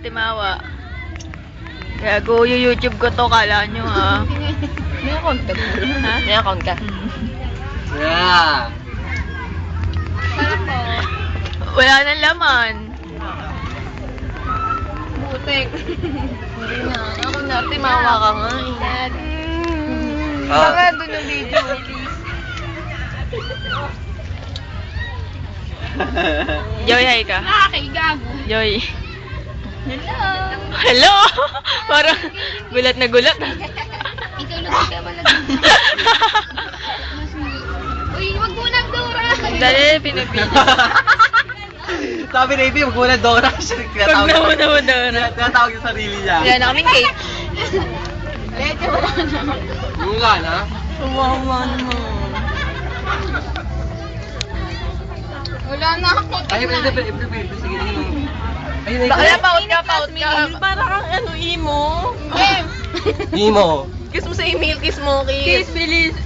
Timawa. Gago, yung YouTube ko to, kala nyo ha. May account ka? Ha? May account ka? Yeah. Sarap po. Wala nang laman. Butek. Hindi na. Ako na, timawa ka nga eh. Baka doon yung video. Joy, hi ka. Nakakay, gago. Joy. Hello. Hello! Parang gulat na gulat. Ikaw lang ka ba Uy, wag mo nang Dora. Dali, pinag-video. Sabi na ito, magmuna Dora kasi Pag naman na. tinatawag yung sarili niya. Wala na kaming cake. Medyo wala na. Yung nga na. Kawawa naman. Wala na ako. Ay, sige, sige. Ayun, Bakla, paut ka, paut ka. Para kang ano, emo. Imo. Kiss mo sa email, kiss mo, kiss. Kiss, bilis.